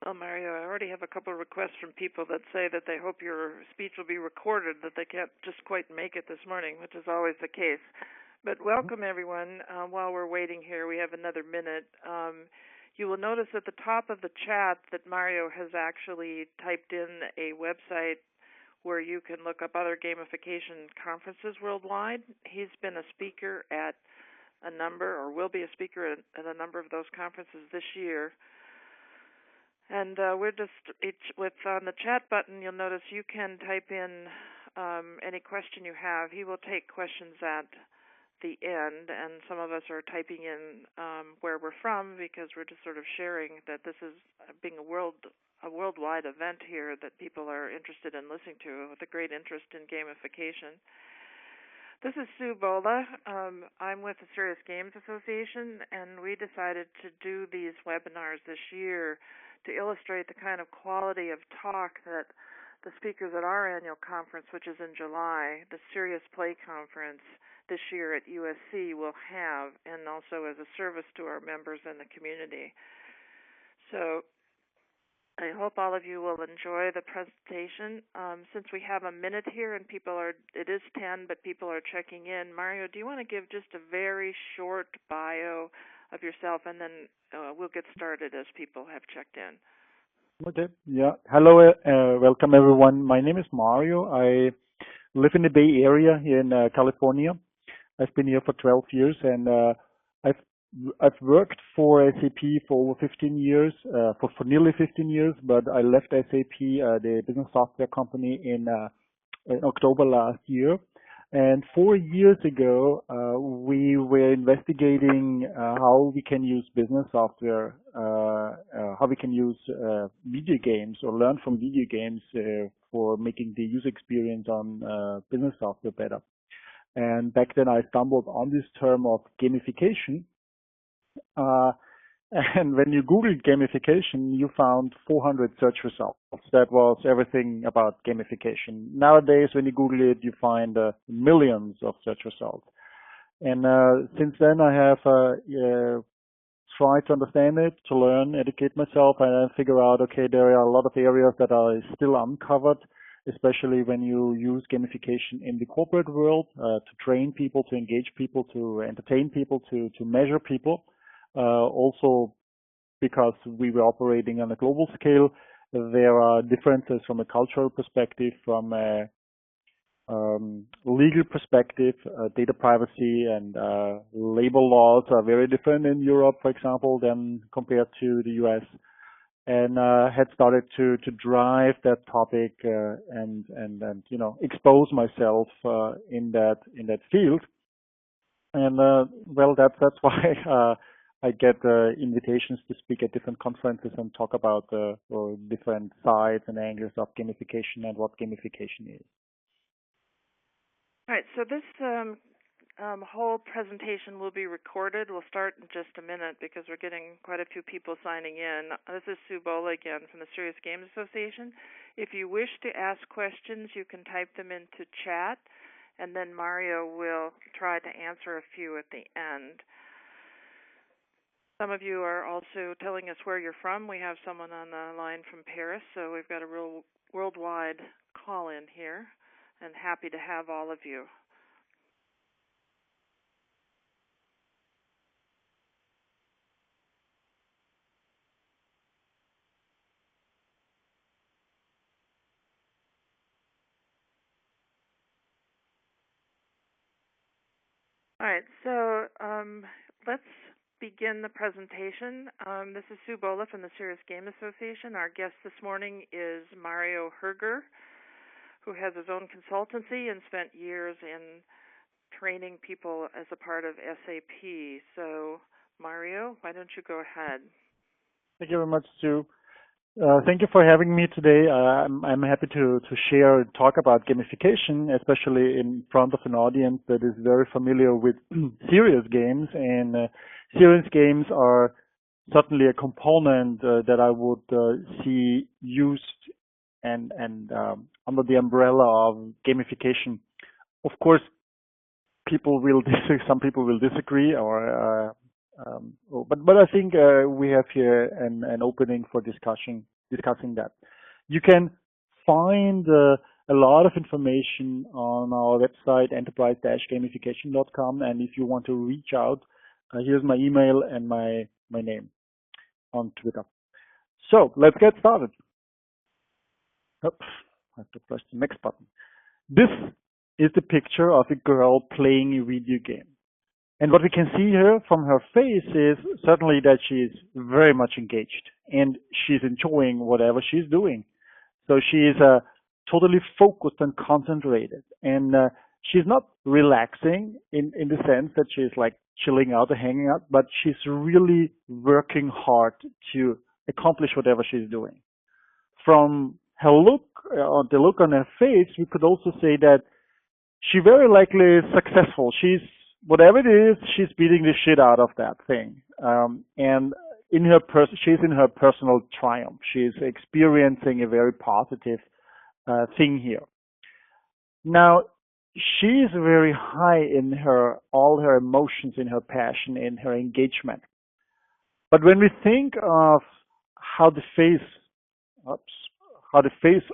Well, Mario, I already have a couple of requests from people that say that they hope your speech will be recorded, that they can't just quite make it this morning, which is always the case. But welcome, everyone. While we're waiting here, we have another minute. You will notice at the top of the chat that Mario has actually typed in a website where you can look up other gamification conferences worldwide. He's been a speaker at a number, or will be a speaker at a number of those conferences this year. And we're just, on the chat button, you'll notice you can type in any question you have. He will take questions at the end, and some of us are typing in where we're from, because we're just sort of sharing that this is being a worldwide event here that people are interested in listening to, with a great interest in gamification. This is Sue Bola. I'm with the Serious Games Association, and we decided to do these webinars this year to illustrate the kind of quality of talk that the speakers at our annual conference, which is in July, the Serious Play Conference this year at USC, will have, and also as a service to our members and the community. So I hope all of you will enjoy the presentation. Since we have a minute here and it is 10, but people are checking in. Mario, do you want to give just a very short bio of yourself, and then we'll get started as people have checked in. Okay. Yeah. Hello. Welcome, everyone. My name is Mario. I live in the Bay Area here in California. I've been here for 12 years, and I've worked for SAP for over 15 years, for nearly 15 years, but I left SAP, the business software company, in October last year. And 4 years ago, we were investigating how we can use business software, how we can use video games or learn from video games for making the user experience on business software better. And back then I stumbled on this term of gamification. And when you Googled gamification, you found 400 search results. That was everything about gamification. Nowadays, when you Google it, you find millions of search results. And since then, I have tried to understand it, to learn, educate myself, and then figure out, okay, there are a lot of areas that are still uncovered, especially when you use gamification in the corporate world, to train people, to engage people, to entertain people, to measure people. Also, because we were operating on a global scale, there are differences from a cultural perspective, from a legal perspective. Data privacy and labor laws are very different in Europe, for example, than compared to the US. And had started to drive that topic and expose myself in that field. And well, that's why I get invitations to speak at different conferences and talk about different sides and angles of gamification and what gamification is. All right, so this whole presentation will be recorded. We'll start in just a minute because we're getting quite a few people signing in. This is Sue Bola again from the Serious Games Association. If you wish to ask questions, you can type them into chat, and then Mario will try to answer a few at the end. Some of you are also telling us where you're from. We have someone on the line from Paris, so we've got a real worldwide call-in here, and happy to have all of you. All right, so let's begin the presentation. This is Sue Bola from the Serious Game Association. Our guest this morning is Mario Herger, who has his own consultancy and spent years in training people as a part of SAP. So, Mario, why don't you go ahead? Thank you very much, Sue. Thank you for having me today. I'm happy to share and talk about gamification, especially in front of an audience that is very familiar with serious games. And serious games are certainly a component that I would see used and under the umbrella of gamification. Of course, some people will disagree, or But I think we have here an opening for discussing that. You can find a lot of information on our website, enterprise-gamification.com. And if you want to reach out, here's my email and my name on Twitter. So let's get started. Oops, I have to press the next button. This is the picture of a girl playing a video game. And what we can see here from her face is certainly that she is very much engaged and she's enjoying whatever she's doing. So she is totally focused and concentrated. And she's not relaxing in the sense that she's like chilling out or hanging out, but she's really working hard to accomplish whatever she's doing. From her look, the look on her face, we could also say that she very likely is successful. Whatever it is, she's beating the shit out of that thing. And she's in her personal triumph. She's experiencing a very positive thing here. Now, she's very high in all her emotions, in her passion, in her engagement. But when we think of how the face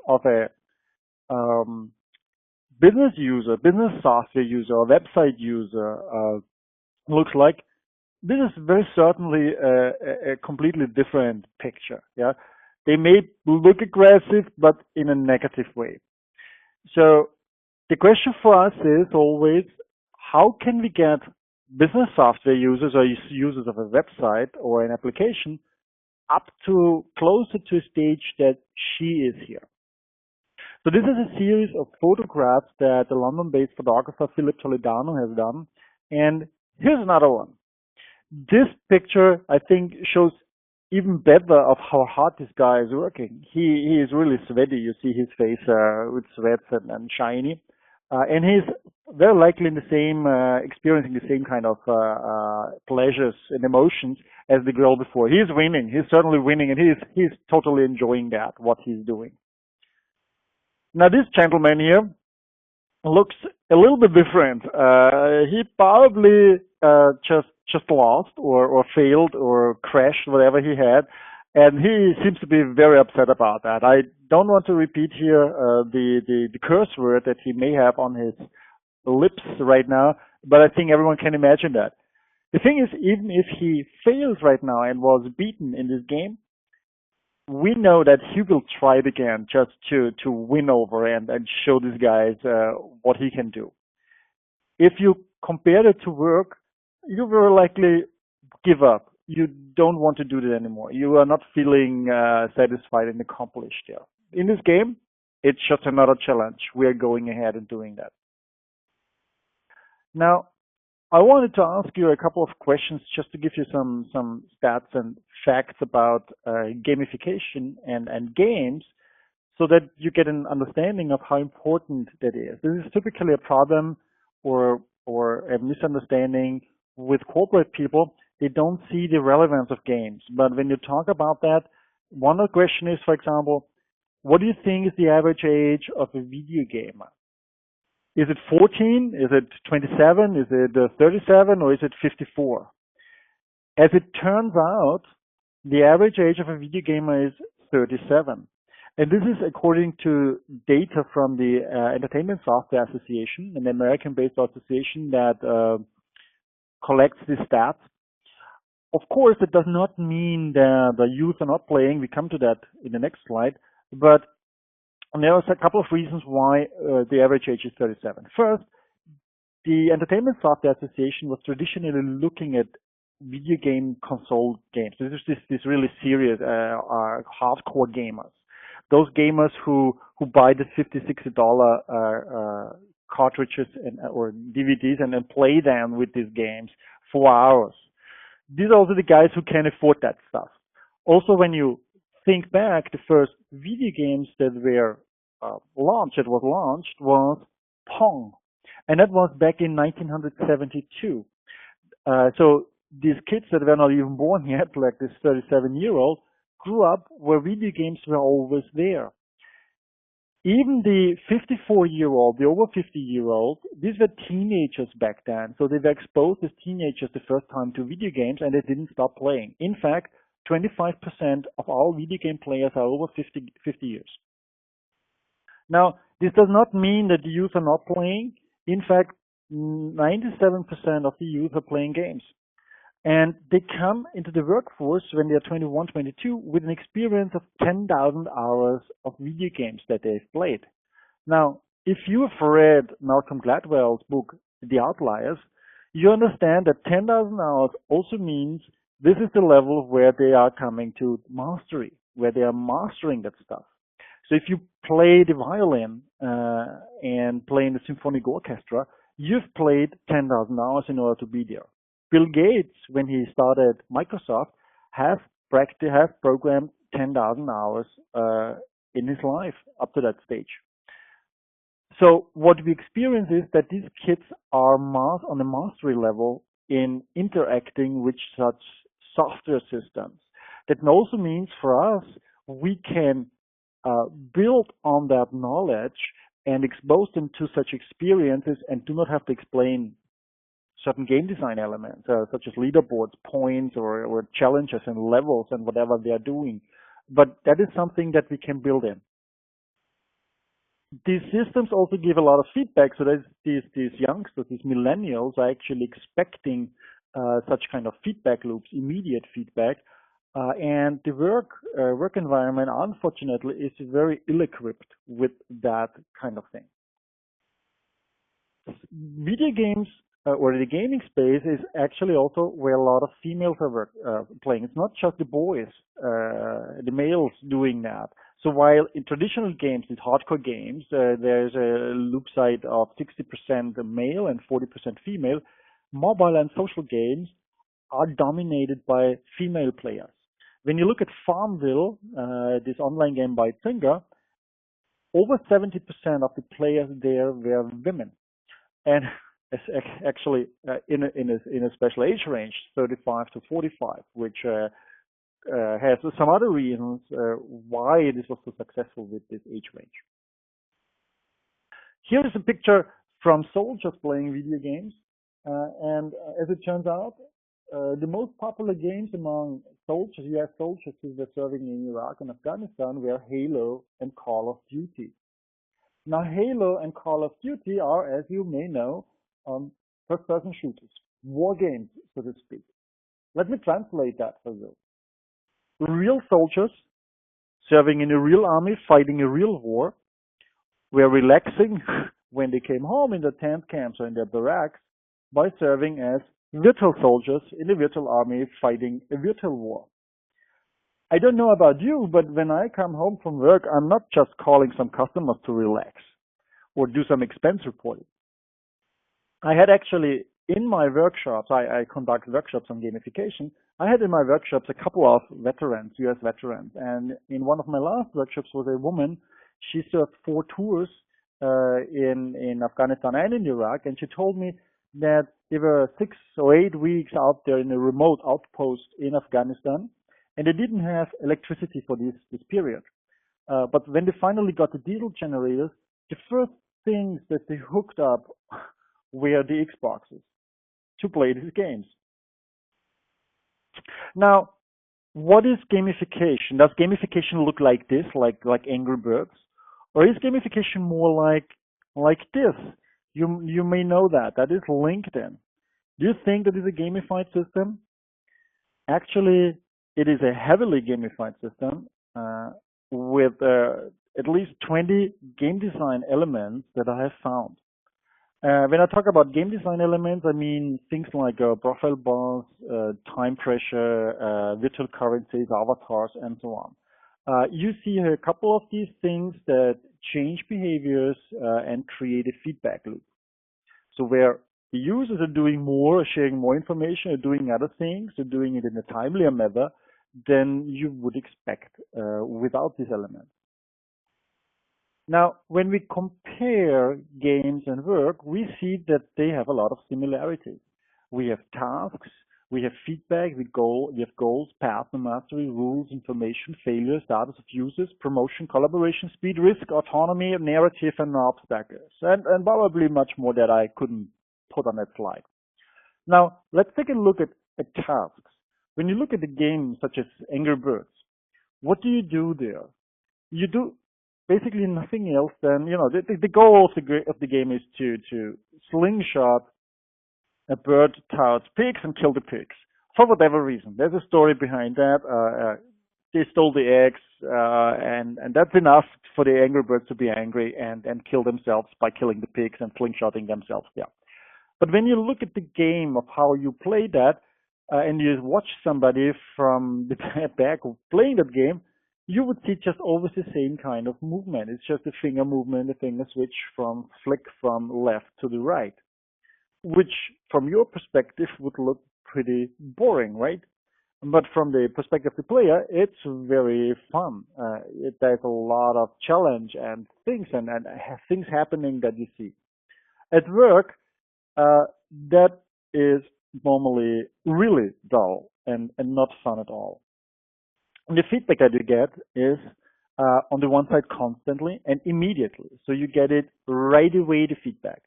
of a business user, business software user, or website user looks like, this is very certainly a completely different picture. Yeah, they may look aggressive, but in a negative way. So the question for us is always, how can we get business software users or users of a website or an application up to closer to a stage that she is here? So this is a series of photographs that the London-based photographer Philip Toledano has done. And here's another one. This picture, I think, shows even better of how hard this guy is working. He is really sweaty. You see his face with sweats and shiny. And he's very likely experiencing the same kind of pleasures and emotions as the girl before. He's winning. He's certainly winning, and he's totally enjoying what he's doing. Now this gentleman here looks a little bit different. He probably just lost or failed or crashed whatever he had, and he seems to be very upset about that. I don't want to repeat here the curse word that he may have on his lips right now, but I think everyone can imagine that. The thing is, even if he fails right now and was beaten in this game, we know that he will try it again just to win over and show these guys what he can do. If you compare it to work, you will likely give up. You don't want to do that anymore. You are not feeling satisfied and accomplished there. In this game, it's just another challenge. We are going ahead and doing that. Now, I wanted to ask you a couple of questions just to give you some stats and facts about gamification and games so that you get an understanding of how important that is. This is typically a problem or a misunderstanding with corporate people. They don't see the relevance of games. But when you talk about that, one question is, for example, what do you think is the average age of a video gamer? Is it 14? Is it 27? Is it 37? Or is it 54? As it turns out, the average age of a video gamer is 37. And this is according to data from the Entertainment Software Association, an American-based association that collects these stats. Of course, it does not mean that the youth are not playing. We come to that in the next slide. But there are a couple of reasons why the average age is 37. First, the Entertainment Software Association was traditionally looking at video game console games. This is this really serious hardcore gamers. Those gamers who buy the $50, $60 cartridges or DVDs and then play them with these games for hours. These are also the guys who can afford that stuff. Also, when you think back, the first video games that were launched was Pong, and that was back in 1972. So these kids that were not even born yet, like this 37-year-old, grew up where video games were always there. Even the 54-year-old, the over 50-year-old, these were teenagers back then. So they were exposed as teenagers the first time to video games and they didn't stop playing. In fact, 25% of all video game players are over 50 years. Now, this does not mean that the youth are not playing. In fact, 97% of the youth are playing games. And they come into the workforce when they are 21, 22 with an experience of 10,000 hours of video games that they've played. Now, if you have read Malcolm Gladwell's book, The Outliers, you understand that 10,000 hours also means this is the level where they are coming to mastery, where they are mastering that stuff. So if you play the violin and play in the symphonic orchestra, you've played 10,000 hours in order to be there. Bill Gates, when he started Microsoft, has programmed 10,000 hours in his life up to that stage. So what we experience is that these kids are on a mastery level in interacting with such software systems. That also means for us, we can build on that knowledge and expose them to such experiences and do not have to explain certain game design elements, such as leaderboards, points, or challenges and levels and whatever they are doing. But that is something that we can build in. These systems also give a lot of feedback, so that these youngsters, these millennials, are actually expecting such kind of feedback loops, immediate feedback, and the work environment, unfortunately, is very ill-equipped with that kind of thing. Video games or the gaming space is actually also where a lot of females are playing. It's not just the boys, the males doing that. So while in traditional games, these hardcore games, there's a loop side of 60% male and 40% female, mobile and social games are dominated by female players. When you look at Farmville, this online game by Zynga, over 70% of the players there were women. And actually in a special age range, 35 to 45, which has some other reasons why this was so successful with this age range. Here is a picture from soldiers playing video games, and as it turns out, the most popular games among soldiers, US soldiers who were serving in Iraq and Afghanistan, were Halo and Call of Duty. Now, Halo and Call of Duty are, as you may know, first-person shooters, war games, so to speak. Let me translate that for you. Real soldiers serving in a real army, fighting a real war, were relaxing when they came home in their tent camps or in their barracks by serving as virtual soldiers in a virtual army fighting a virtual war. I don't know about you, but when I come home from work, I'm not just calling some customers to relax or do some expense reporting. I had actually in my workshops, I conduct workshops on gamification. I had in my workshops a couple of veterans, US veterans, and in one of my last workshops was a woman. She served 4 tours in Afghanistan and in Iraq, and she told me that they were 6 or 8 weeks out there in a remote outpost in Afghanistan, and they didn't have electricity for this period. But when they finally got the diesel generators, the first things that they hooked up were the Xboxes to play these games. Now, what is gamification? Does gamification look like this, like Angry Birds? Or is gamification more like this? You may know that. That is LinkedIn. Do you think that is a gamified system? Actually, it is a heavily gamified system with at least 20 game design elements that I have found. When I talk about game design elements, I mean things like profile bars, time pressure, virtual currencies, avatars, and so on. You see a couple of these things that change behaviors and create a feedback loop. So where the users are doing more, sharing more information, or doing other things, or doing it in a timelier manner than you would expect without these elements. Now, when we compare games and work, we see that they have a lot of similarities. We have tasks, We have feedback, we have goals, path, mastery, rules, information, failure, status of users, promotion, collaboration, speed, risk, autonomy, narrative, and obstacles, and probably much more that I couldn't put on that slide. Now, let's take a look at tasks. When you look at a game such as Angry Birds, what do you do there? You do basically nothing else than, the goal of the game is to slingshot a bird towards pigs and kill the pigs for whatever reason. There's a story behind that. They stole the eggs, and that's enough for the angry birds to be angry and kill themselves by killing the pigs and slingshotting themselves. Yeah. But when you look at the game of how you play that, and you watch somebody from the back playing that game, you would see just always the same kind of movement. It's just a finger movement, a finger switch flick from left to the right, which from your perspective would look pretty boring, right? But from the perspective of the player, it's very fun. There's a lot of challenge and things things happening that you see. At work, that is normally really dull and not fun at all. And the feedback that you get is on the one side constantly and immediately. So you get it right away, the feedback.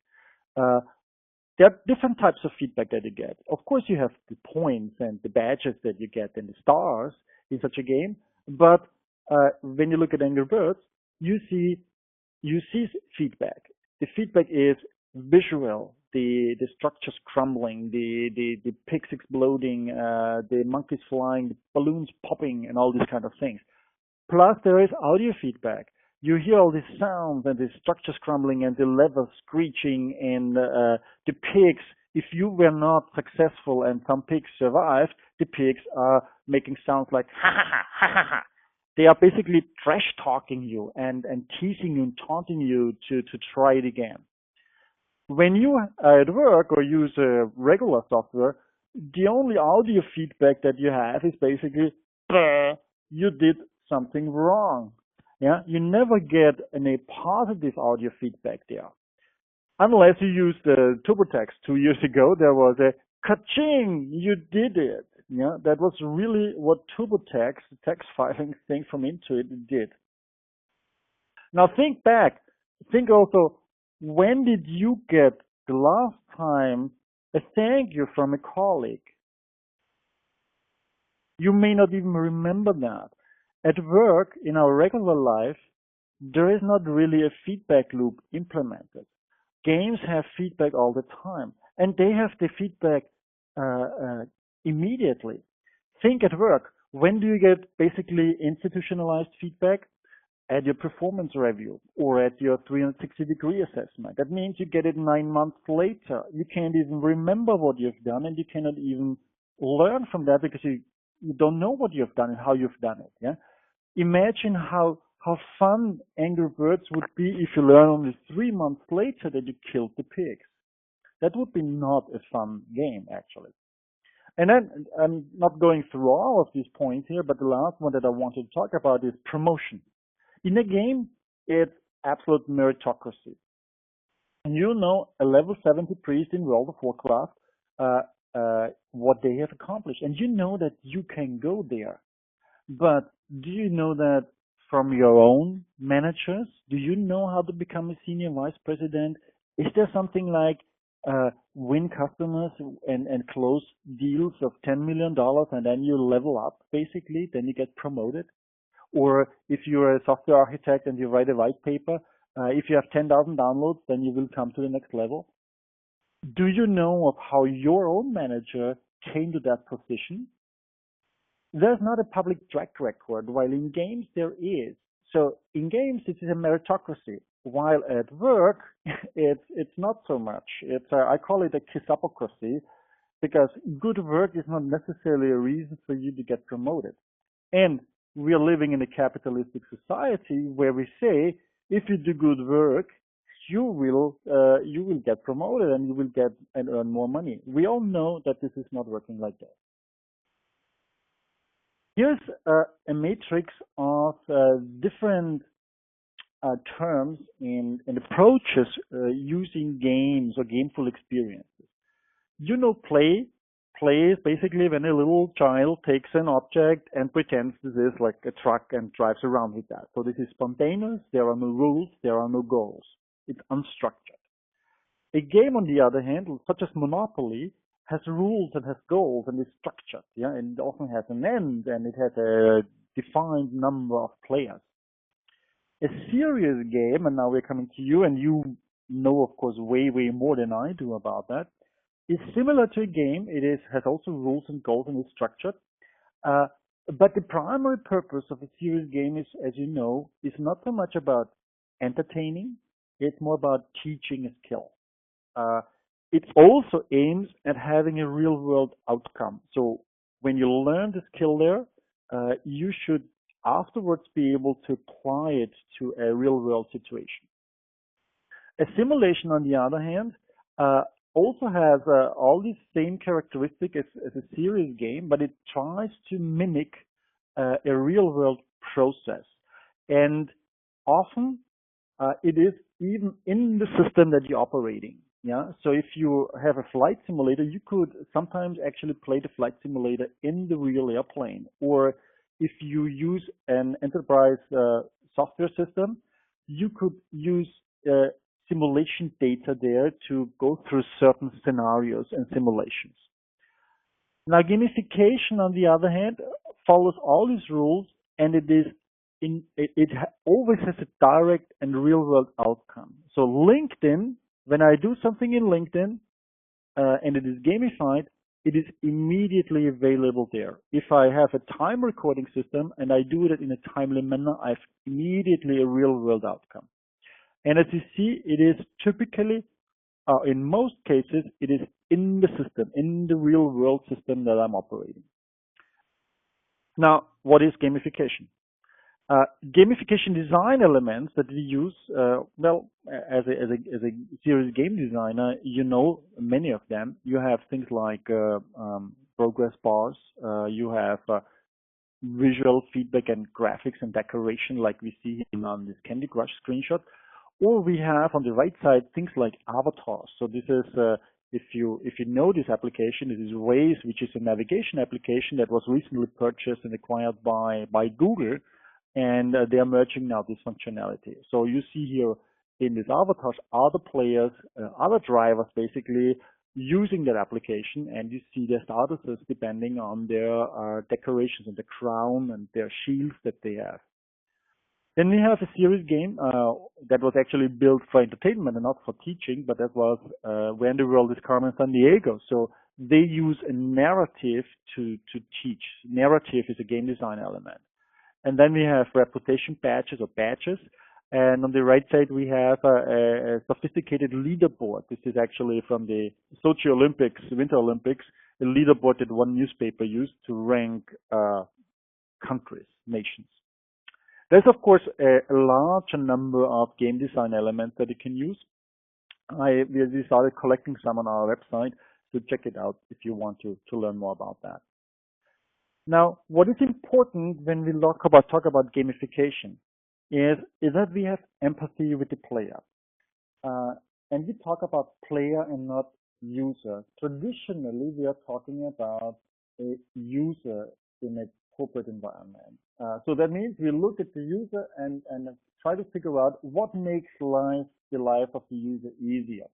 There are different types of feedback that you get. Of course, you have the points and the badges that you get and the stars in such a game. But when you look at Angry Birds, you see feedback. The feedback is visual. The structures crumbling, the pigs exploding, the monkeys flying, the balloons popping, and all these kind of things. Plus, there is audio feedback. You hear all these sounds and the structures crumbling and the levers screeching and the pigs. If you were not successful and some pigs survived, the pigs are making sounds like ha ha ha ha ha ha. They are basically trash talking you and teasing you and taunting you to try it again. When you are at work or use regular software, the only audio feedback that you have is basically, you did something wrong. Yeah, you never get any positive audio feedback there. Unless you used TurboTax 2 years ago, there was a ka-ching, you did it. Yeah, that was really what TurboTax, the tax filing thing from Intuit, did. Now think back. Think also, when did you get the last time a thank you from a colleague? You may not even remember that. At work, in our regular life, there is not really a feedback loop implemented. Games have feedback all the time, and they have the feedback immediately. Think at work. When do you get basically institutionalized feedback? At your performance review or at your 360-degree assessment. That means you get it 9 months later. You can't even remember what you've done, and you cannot even learn from that because you don't know what you've done and how you've done it. Yeah. Imagine how fun Angry Birds would be if you learn only 3 months later that you killed the pigs. That would be not a fun game, actually. And then I'm not going through all of these points here, but the last one that I wanted to talk about is promotion. In a game, it's absolute meritocracy. And you know a level 70 priest in World of Warcraft, what they have accomplished. And you know that you can go there. But do you know that from your own managers? Do you know how to become a senior vice president? Is there something like win customers and close deals of $10 million and then you level up, basically, then you get promoted? Or if you're a software architect and you write a white paper, if you have 10,000 downloads, then you will come to the next level. Do you know of how your own manager came to that position? There's not a public track record, while in games there is. So in games it is a meritocracy, while at work it's not so much. I call it a kissapocracy, because good work is not necessarily a reason for you to get promoted. And we are living in a capitalistic society where we say, if you do good work, you will get promoted and you will get and earn more money. We all know that this is not working like that. Here's a matrix of different terms and approaches using games or gameful experiences. You know, play, plays basically when a little child takes an object and pretends this is like a truck and drives around with that. So this is spontaneous, there are no rules, there are no goals. It's unstructured. A game, on the other hand, such as Monopoly, has rules and has goals and is structured, yeah, and it often has an end and it has a defined number of players. A serious game, and now we're coming to you, and you know, of course, way more than I do about that, is similar to a game. It has also rules and goals and is structured. But the primary purpose of a serious game is, as you know, is not so much about entertaining. It's more about teaching a skill. It also aims at having a real world outcome. So when you learn the skill there, you should afterwards be able to apply it to a real world situation. A simulation, on the other hand, also has all these same characteristics as a serious game, but it tries to mimic a real world process. And often it is even in the system that you're operating. Yeah. So if you have a flight simulator, you could sometimes actually play the flight simulator in the real airplane. Or if you use an enterprise software system, you could use simulation data there to go through certain scenarios and simulations. Now, gamification, on the other hand, follows all these rules, and it always has a direct and real-world outcome. So LinkedIn, when I do something in LinkedIn and it is gamified, it is immediately available there. If I have a time recording system and I do it in a timely manner, I have immediately a real-world outcome. And as you see, it is typically, in most cases, it is in the system, in the real-world system that I'm operating. Now, what is gamification? Gamification design elements that we use, well, as a serious game designer, you know many of them. You have things like progress bars. You have visual feedback and graphics and decoration, like we see on this Candy Crush screenshot. Or we have on the right side things like avatars. So this is if you know this application, it is Waze, which is a navigation application that was recently purchased and acquired by Google. And they are merging now this functionality. So you see here in these avatars other players, other drivers basically using that application, and you see their statuses depending on their decorations and the crown and their shields that they have. Then we have a serious game that was actually built for entertainment and not for teaching, but that was Where in the World is Carmen Sandiego. So they use a narrative to teach. Narrative is a game design element. And then we have reputation badges or badges. And on the right side, we have a sophisticated leaderboard. This is actually from the Sochi Olympics, Winter Olympics, a leaderboard that one newspaper used to rank countries, nations. There's, of course, a large number of game design elements that you can use. We started collecting some on our website, so check it out if you want to learn more about that. Now, what is important when we talk about gamification is that we have empathy with the player. And we talk about player and not user. Traditionally, we are talking about a user in a corporate environment. So that means we look at the user and try to figure out what makes the life of the user easier.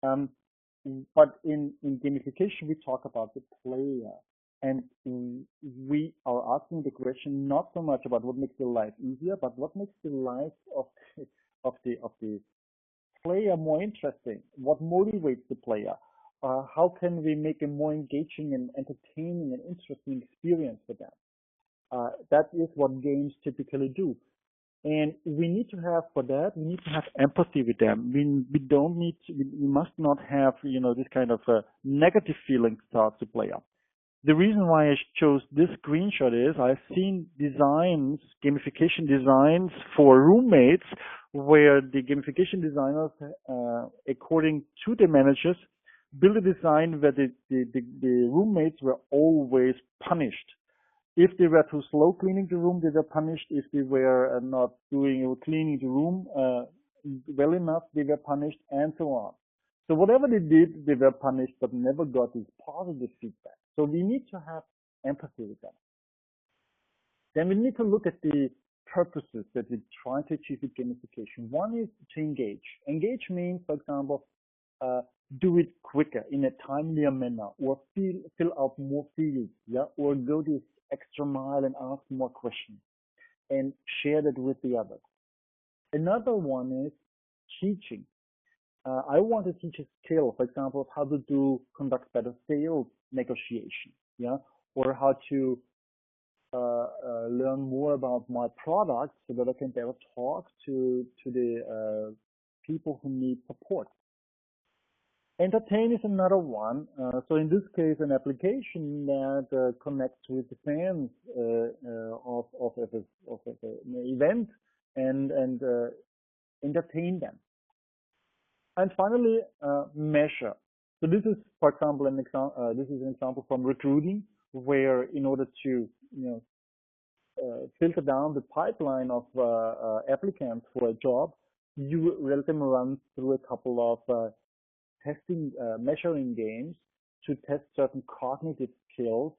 But in gamification, we talk about the player. And we are asking the question not so much about what makes the life easier, but what makes the life of the player more interesting. What motivates the player? How can we make a more engaging and entertaining and interesting experience for them? That is what games typically do. And we need to have, for that, we need to have empathy with them. We must not have, this kind of negative feeling towards the player. The reason why I chose this screenshot is I've seen designs, gamification designs for roommates, where the gamification designers, according to the managers, build a design where the roommates were always punished. If they were too slow cleaning the room, they were punished. If they were not cleaning the room well enough, they were punished, and so on. So whatever they did, they were punished, but never got this positive feedback. So we need to have empathy with that. Then we need to look at the purposes that we try to achieve with gamification. One is to engage. Engage means, for example, do it quicker in a timelier manner, or fill out more fields, yeah, or go this extra mile and ask more questions and share that with the others. Another one is teaching. I want to teach a skill, for example, of how to conduct better sales negotiation, yeah, or how to learn more about my product so that I can better talk to the people who need support. Entertain is another one. So in this case, an application that connects with the fans of an event and entertain them. And finally, measure. So this is, for example, this is an example from recruiting, where in order to filter down the pipeline of applicants for a job, you let them run through a couple of measuring games to test certain cognitive skills,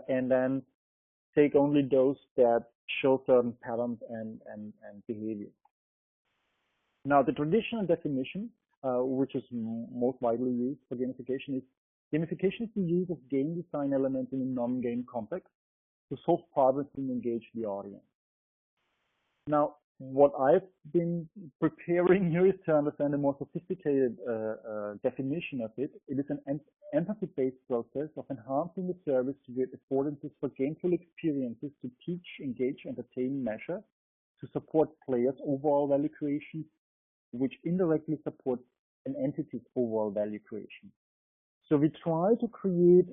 and then take only those that show certain patterns and behaviors. Now, the traditional definition, which is most widely used for gamification, is the use of game design elements in a non-game context to solve problems and engage the audience. Now, what I've been preparing here is to understand a more sophisticated definition of it. It is an empathy-based process of enhancing the service to get affordances for gameful experiences to teach, engage, entertain, measure, to support players' overall value creation, which indirectly supports an entity's overall value creation. So we try to create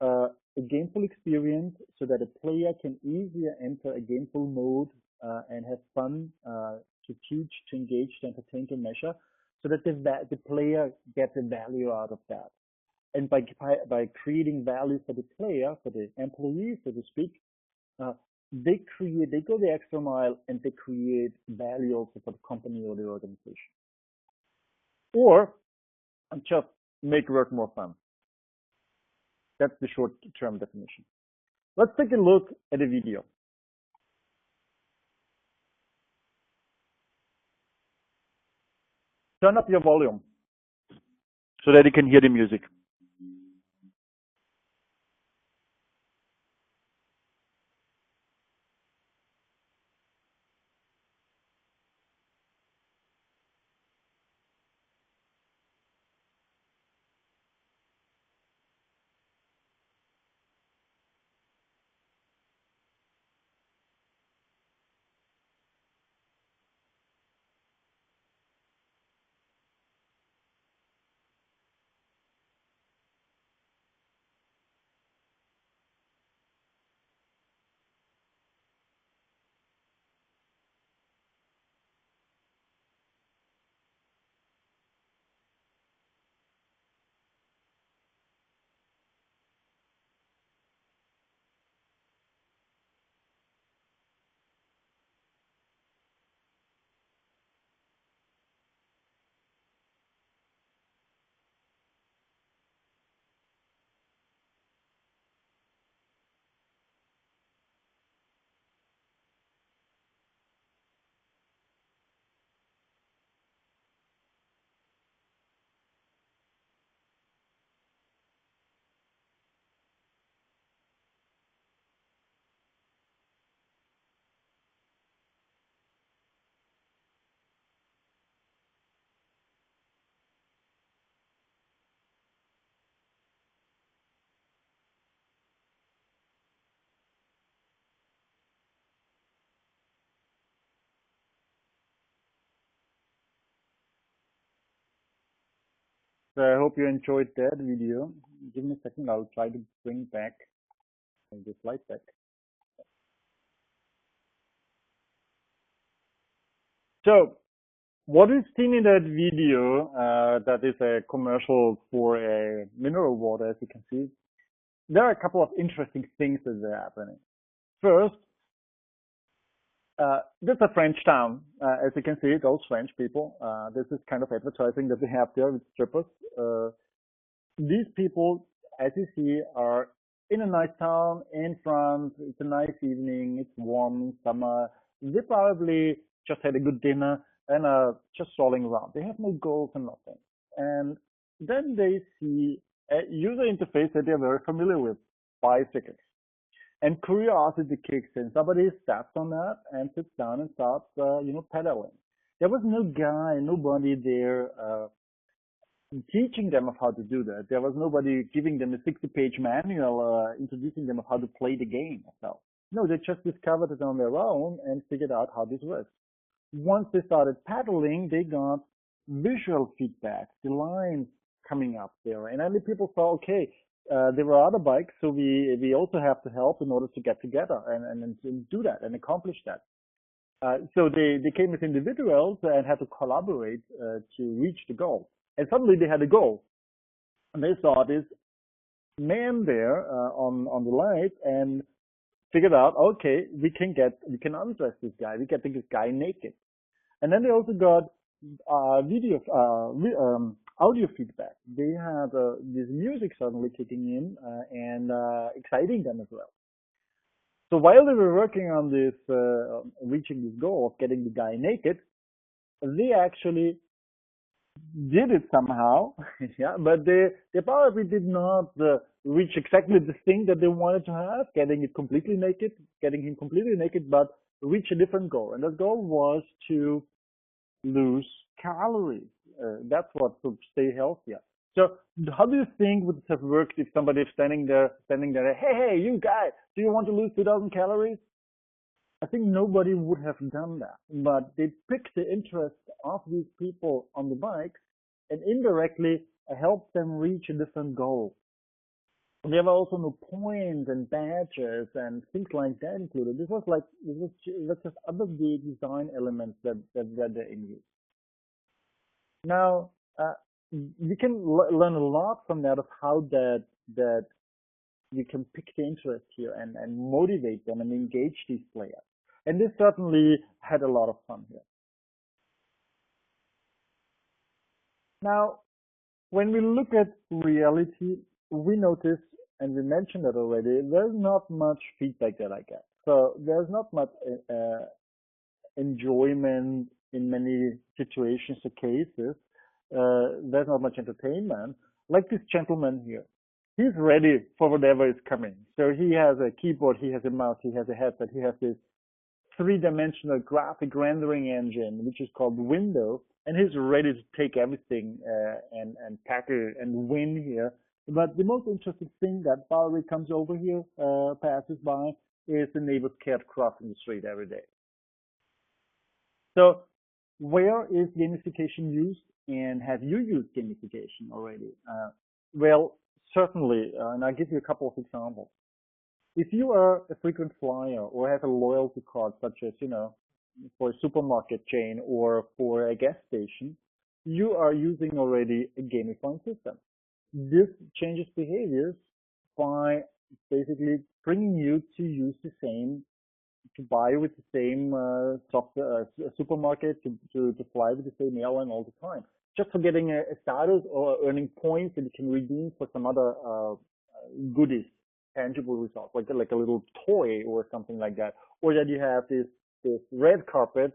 a gameful experience so that a player can easier enter a gameful mode and have fun to teach, to engage, to entertain, to measure, so that the player gets a value out of that. And by creating value for the player, for the employee, so to speak, they go the extra mile and they create value also for the company or the organization. Or just make work more fun. That's the short-term definition. Let's take a look at a video. Turn up your volume so that you can hear the music. So I hope you enjoyed that video. Give me a second, I'll try to bring back the slide deck. So, what we've seen in that video, that is a commercial for a mineral water, as you can see, there are a couple of interesting things that are happening. First, This is a French town. As you can see, those French people. This is kind of advertising that we have there with strippers. These people, as you see, are in a nice town in France. It's a nice evening. It's warm, summer. They probably just had a good dinner and are just strolling around. They have no goals and nothing. And then they see a user interface that they're very familiar with, bicycles. And curiosity kicks in. Somebody steps on that and sits down and starts, pedaling. There was no guy, nobody there teaching them of how to do that. There was nobody giving them a 60-page manual introducing them of how to play the game. No, they just discovered it on their own and figured out how this works. Once they started pedaling, they got visual feedback, the lines coming up there. And then the people saw, okay, there were other bikes, so we also have to help in order to get together and do that and accomplish that. So they came as individuals and had to collaborate to reach the goal. And suddenly they had a goal. And they saw this man there on the light and figured out, okay, we can undress this guy. We can take this guy naked. And then they also got audio feedback. They had this music suddenly kicking in and exciting them as well. So while they were working on this, reaching this goal of getting the guy naked, they actually did it somehow, yeah, but they probably did not reach exactly the thing that they wanted to have, getting him completely naked, but reach a different goal. And that goal was to lose calories. That's what, to stay healthier. So how do you think would it have worked if somebody is standing there, hey, you guy, do you want to lose 2,000 calories? I think nobody would have done that, but they picked the interest of these people on the bikes and indirectly helped them reach a different goal. There were also no points and badges and things like that included. This was just other design elements that they in use. Now, we can learn a lot from that of how that we can pick the interest here and motivate them and engage these players. And this certainly had a lot of fun here. Now, when we look at reality, we notice, and we mentioned it already, there's not much feedback that I get. So there's not much enjoyment in many situations or cases. There's not much entertainment. Like this gentleman here. He's ready for whatever is coming. So he has a keyboard, he has a mouse, he has a headset, he has this three-dimensional graphic rendering engine, which is called Window, and he's ready to take everything and tackle and win here. But the most interesting thing that probably comes over here, passes by, is the neighbor's cat crossing the street every day. So where is gamification used, and have you used gamification already? Well, certainly, and I'll give you a couple of examples. If you are a frequent flyer or have a loyalty card, such as, for a supermarket chain or for a gas station, you are using already a gamifying system. This changes behaviors by basically bringing you to use the same, to buy with the same supermarket, to fly with the same airline all the time. Just for getting a status or earning points that you can redeem for some other goodies, tangible results, like a little toy or something like that. Or that you have this red carpet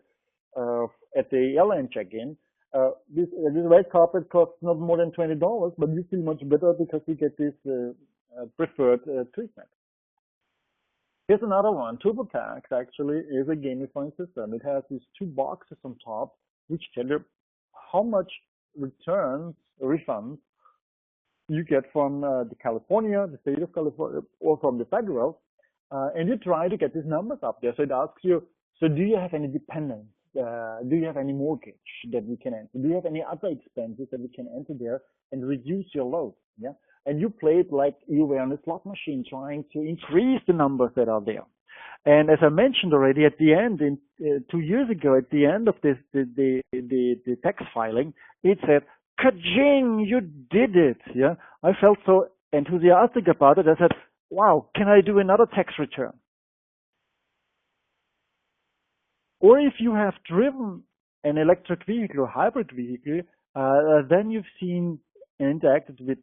at the airline check-in. This red carpet costs not more than $20, but you feel much better because you get this preferred treatment. Here's another one. TurboTax actually is a gamifying system. It has these two boxes on top which tell you how much refunds you get from the state of California, or from the federal, and you try to get these numbers up there. So it asks you, so do you have any dependents? Do you have any mortgage that we can enter? Do you have any other expenses that we can enter there and reduce your load? Yeah, and you play it like you were on a slot machine trying to increase the numbers that are there. And as I mentioned already, at the end, 2 years ago, at the end of the tax filing, it said, "Ka-jing, you did it!" Yeah, I felt so enthusiastic about it. I said, "Wow, can I do another tax return?" Or if you have driven an electric vehicle or hybrid vehicle, then you've seen and interacted with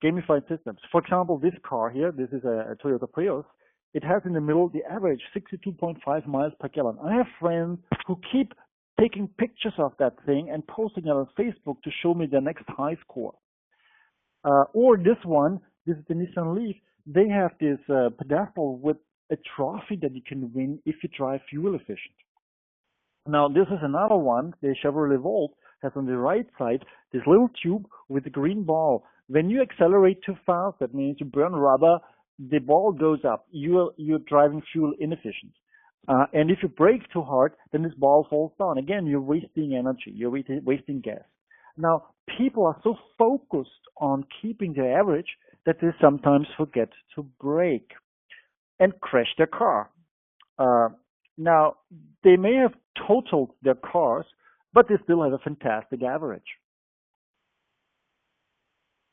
gamified systems. For example, this car here, this is a Toyota Prius. It has in the middle the average 62.5 miles per gallon. I have friends who keep taking pictures of that thing and posting it on Facebook to show me their next high score. Or this one, this is the Nissan Leaf. They have this pedestal with a trophy that you can win if you drive fuel efficient. Now, this is another one. The Chevrolet Volt has on the right side this little tube with a green ball. When you accelerate too fast, that means you burn rubber, the ball goes up. You're driving fuel inefficient. And if you brake too hard, then this ball falls down. Again, you're wasting energy. You're wasting gas. Now, people are so focused on keeping their average that they sometimes forget to brake and crash their car. Now, they may have totaled their cars, but they still have a fantastic average.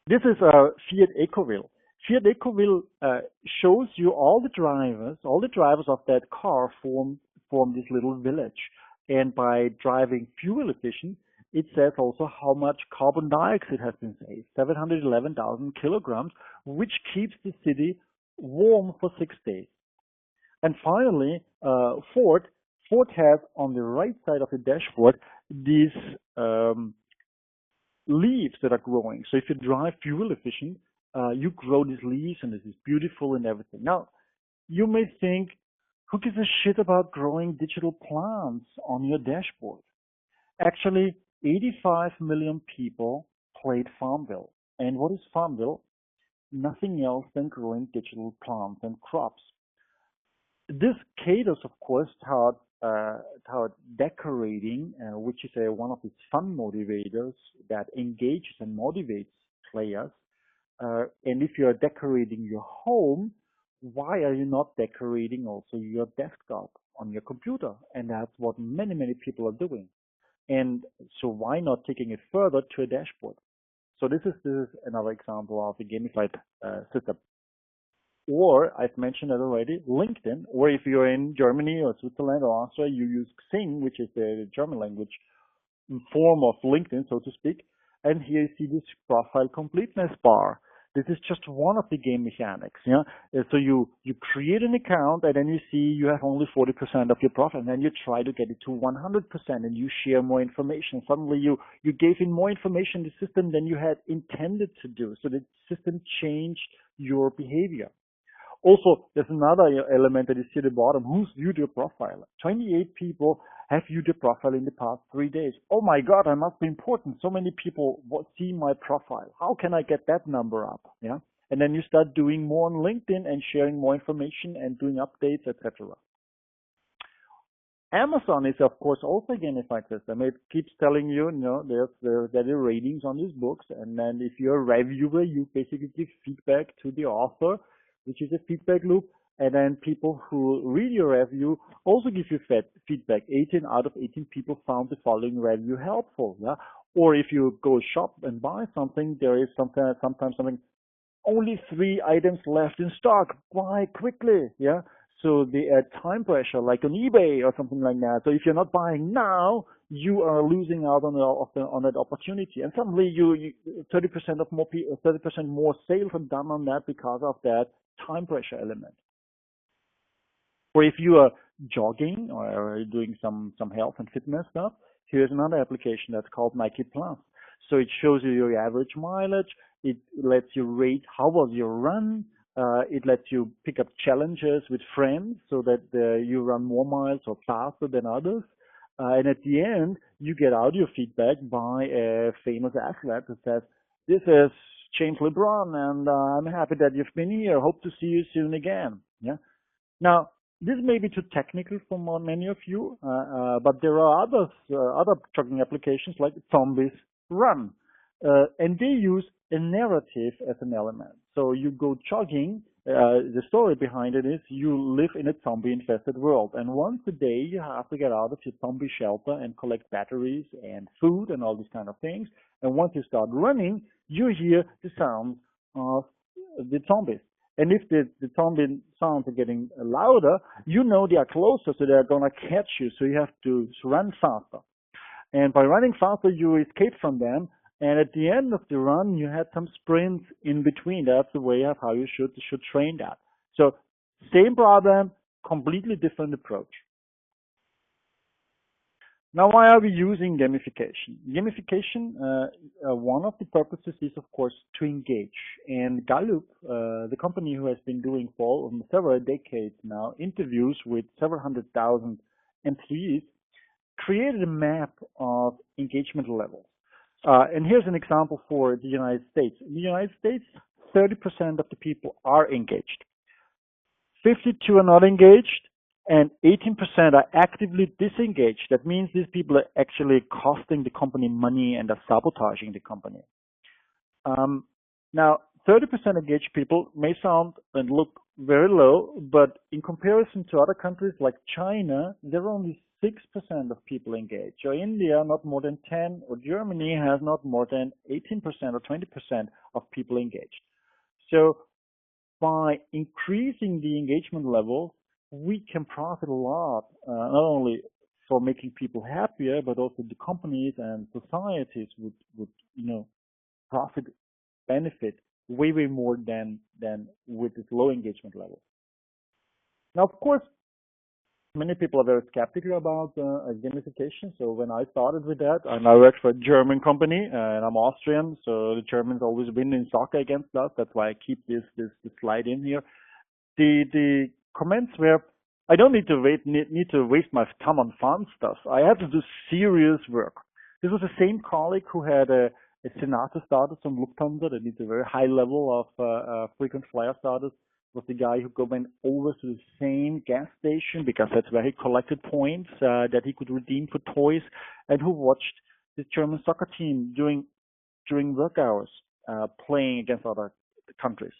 This is Fiat Ecoville. Fiat Ecoville shows you all the drivers of that car form this little village. And by driving fuel efficient, it says also how much carbon dioxide has been saved, 711,000 kilograms, which keeps the city warm for 6 days. And finally, Ford has on the right side of the dashboard these leaves that are growing. So if you drive fuel efficient, you grow these leaves and this is beautiful and everything. Now, you may think, who gives a shit about growing digital plants on your dashboard? Actually, 85 million people played Farmville. And what is Farmville? Nothing else than growing digital plants and crops. This caters, of course, toward decorating, which is one of these fun motivators that engages and motivates players. And if you are decorating your home, why are you not decorating also your desktop on your computer? And that's what many, many people are doing. And so why not taking it further to a dashboard? So this is another example of a gamified system. Or, I've mentioned it already, LinkedIn, or if you're in Germany or Switzerland or Austria, you use Xing, which is the German language form of LinkedIn, so to speak. And here you see this profile completeness bar. This is just one of the game mechanics. Yeah. So you create an account and then you see you have only 40% of your profile, and then you try to get it to 100% and you share more information. Suddenly you gave in more information to the system than you had intended to do. So the system changed your behavior. Also, there's another element that you see at the bottom. Who's viewed your profile? 28 people have viewed your profile in the past 3 days. Oh my God, I must be important. So many people see my profile. How can I get that number up? Yeah. And then you start doing more on LinkedIn and sharing more information and doing updates, etc. Amazon is, of course, also a gamified system. It keeps telling you, there are ratings on these books. And then if you're a reviewer, you basically give feedback to the author, which is a feedback loop. And then people who read your review also give you feedback. 18 out of 18 people found the following review helpful. Yeah? Or if you go shop and buy something, there is sometimes something, only 3 items left in stock. Buy quickly. Yeah. So the time pressure, like on eBay or something like that. So if you're not buying now, you are losing out on that opportunity. And suddenly 30% of more people, 30% more sales are done on that because of that time pressure element. Or if you are jogging or doing some health and fitness stuff, here's another application that's called Nike Plus. So it shows you your average mileage. It lets you rate how was your run. It lets you pick up challenges with friends so that you run more miles or faster than others. And at the end, you get audio feedback by a famous athlete that says, "This is James LeBron, and I'm happy that you've been here. Hope to see you soon again." Yeah. Now, this may be too technical for many of you, but there are other jogging applications like Zombies Run, and they use a narrative as an element. So you go jogging. The story behind it is you live in a zombie-infested world, and once a day you have to get out of your zombie shelter and collect batteries and food and all these kind of things. And once you start running, you hear the sound of the zombies. And if the zombie sounds are getting louder, you know they are closer, so they're gonna catch you. So you have to run faster. And by running faster, you escape from them. And at the end of the run, you had some sprints in between. That's the way of how you should train that. So same problem, completely different approach. Now, why are we using gamification? Gamification, one of the purposes is, of course, to engage. And Gallup, the company who has been doing for several decades now interviews with several 100,000 employees, created a map of engagement levels. And here's an example for the United States. In the United States, 30% of the people are engaged. 52 are not engaged, and 18% are actively disengaged. That means these people are actually costing the company money and are sabotaging the company. Now, 30% engaged people may sound and look very low, but in comparison to other countries like China, there are only 6% of people engaged. Or India, not more than 10, or Germany has not more than 18% or 20% of people engaged. So by increasing the engagement level, we can profit a lot, not only for making people happier, but also the companies and societies would profit, benefit way more than with this low engagement level. Now, of course, many people are very skeptical about gamification. So when I started with that, and I worked for a German company, and I'm Austrian, so the Germans always win in soccer against us. That's why I keep this slide in here. The comments were, I don't need to waste my time on fun stuff. I have to do serious work. This was the same colleague who had a senator status on Lufthansa that needs a very high level of frequent flyer status. Was the guy who went over to the same gas station because that's where he collected points that he could redeem for toys, and who watched the German soccer team during work hours playing against other countries.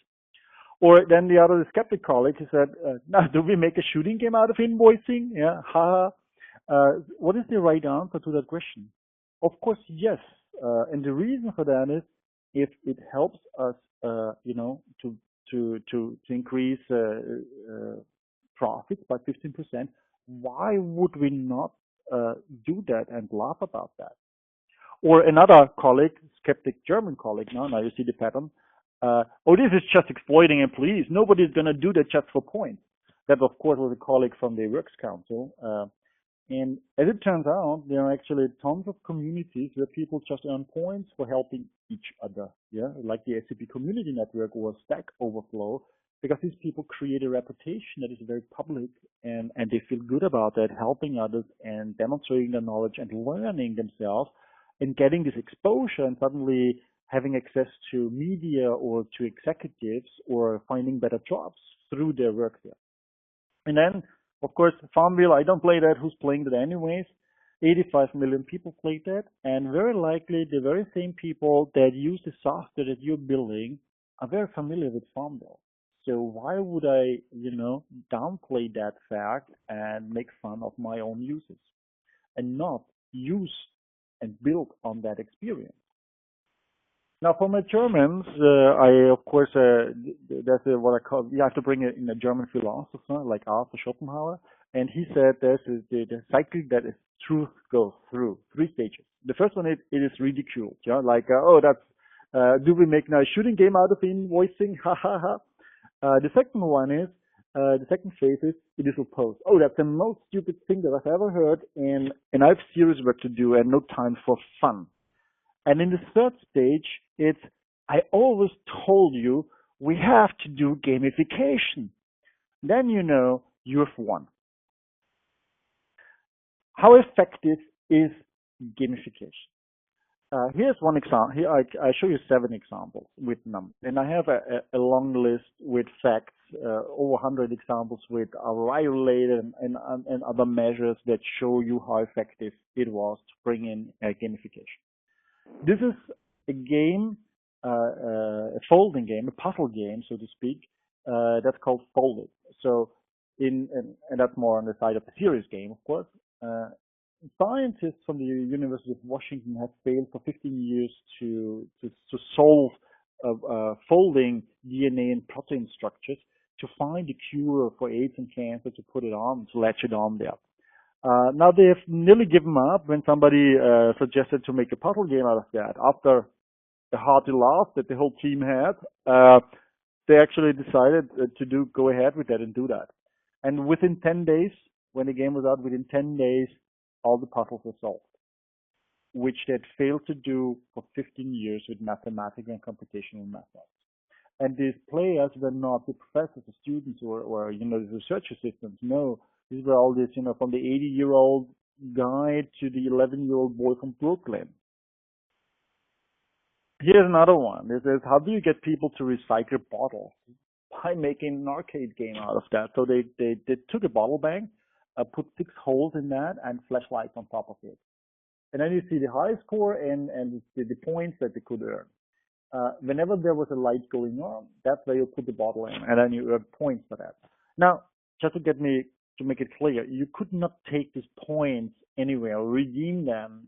Or then the other skeptic colleague, he said, now, do we make a shooting game out of invoicing? Yeah, haha. What is the right answer to that question? Of course, yes. And the reason for that is if it helps us, to increase profits by 15%, why would we not do that and laugh about that? Or another colleague, skeptic German colleague, now you see the pattern. This is just exploiting employees. Nobody's going to do that just for points. That, of course, was a colleague from the Works Council. And as it turns out, there are actually tons of communities where people just earn points for helping each other. Yeah, like the SAP Community Network or Stack Overflow, because these people create a reputation that is very public, and they feel good about that, helping others and demonstrating their knowledge and learning themselves and getting this exposure and suddenly having access to media or to executives or finding better jobs through their work there. And then, of course, Farmville, I don't play that. Who's playing that anyways? 85 million people played that, and very likely the very same people that use the software that you're building are very familiar with Farmville. So why would I, downplay that fact and make fun of my own users and not use and build on that experience? Now, for my Germans, I, of course, that's what I call, you have to bring it in a German philosopher like Arthur Schopenhauer, and he said there's the cycle that is truth goes through 3 stages. The first one, it is ridiculed, do we make now a shooting game out of invoicing? Ha ha ha. The second one is, the second phase is, it is opposed. Oh, that's the most stupid thing that I've ever heard, and I have serious work to do and no time for fun. And in the third stage, it's, I always told you we have to do gamification. Then you have won. How effective is gamification? Here's one example. Here I show you 7 examples with numbers. And I have a long list with facts, over 100 examples with ROI-related and other measures that show you how effective it was to bring in gamification. This is a game, a folding game, a puzzle game, so to speak, that's called Folded. So, and that's more on the side of a serious game, of course. Scientists from the University of Washington have failed for 15 years to solve folding DNA and protein structures to find a cure for AIDS and cancer, to put it on, to latch it on there. Now they have nearly given up when somebody suggested to make a puzzle game out of that. After a hearty laugh that the whole team had, they actually decided to go ahead with that and do that. And within 10 days, when the game was out, within 10 days, all the puzzles were solved, which they had failed to do for 15 years with mathematical and computational methods. And these players were not the professors, the students, or the research assistants. No, these were all this, from the 80-year-old guy to the 11-year-old boy from Brooklyn. Here's another one. This is, how do you get people to recycle bottles? By making an arcade game out of that. So they took a bottle bank, put 6 holes in that, and flashlights on top of it. And then you see the high score and the points that they could earn. Whenever there was a light going on, that's where you put the bottle in, and then you earn points for that. Now, just to make it clear, you could not take these points anywhere or redeem them.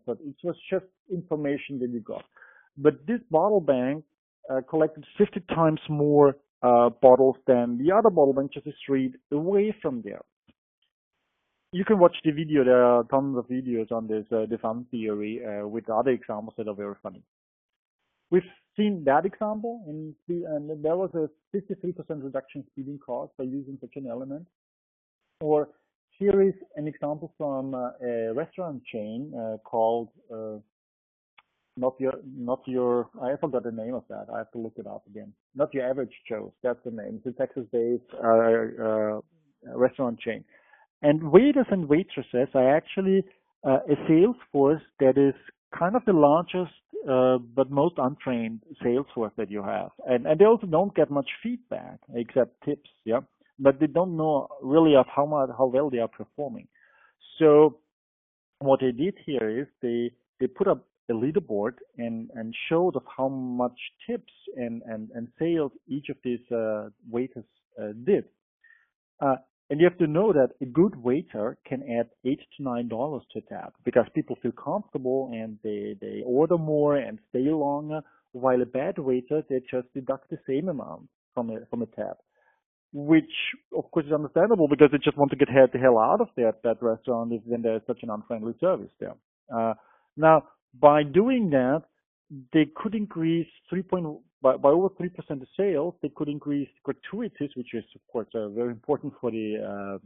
So it was just information that you got. But this bottle bank collected 50 times more bottles than the other bottle bank just a street away from there. You can watch the video. There are tons of videos on this the fun theory with other examples that are very funny. We've seen that example, and there was a 53% reduction in speeding costs by using such an element. Or here is an example from a restaurant chain called not your I forgot the name of that. I have to look it up again. Not Your Average Joe's. That's the name. It's a Texas-based restaurant chain. And waiters and waitresses are actually a sales force that is kind of the largest but most untrained sales force that you have. And they also don't get much feedback except tips, yeah. But they don't know really of how well they are performing. So what they did here is they put up a leaderboard and showed of how much tips and sales each of these waiters did. And you have to know that a good waiter can add $8 to $9 to a tab because people feel comfortable and they order more and stay longer, while a bad waiter, they just deduct the same amount from a tab, which of course is understandable because they just want to get the hell out of that restaurant when there's such an unfriendly service there. Now, by doing that, they could increase by over 3% of sales. They could increase gratuities, which is of course very important for the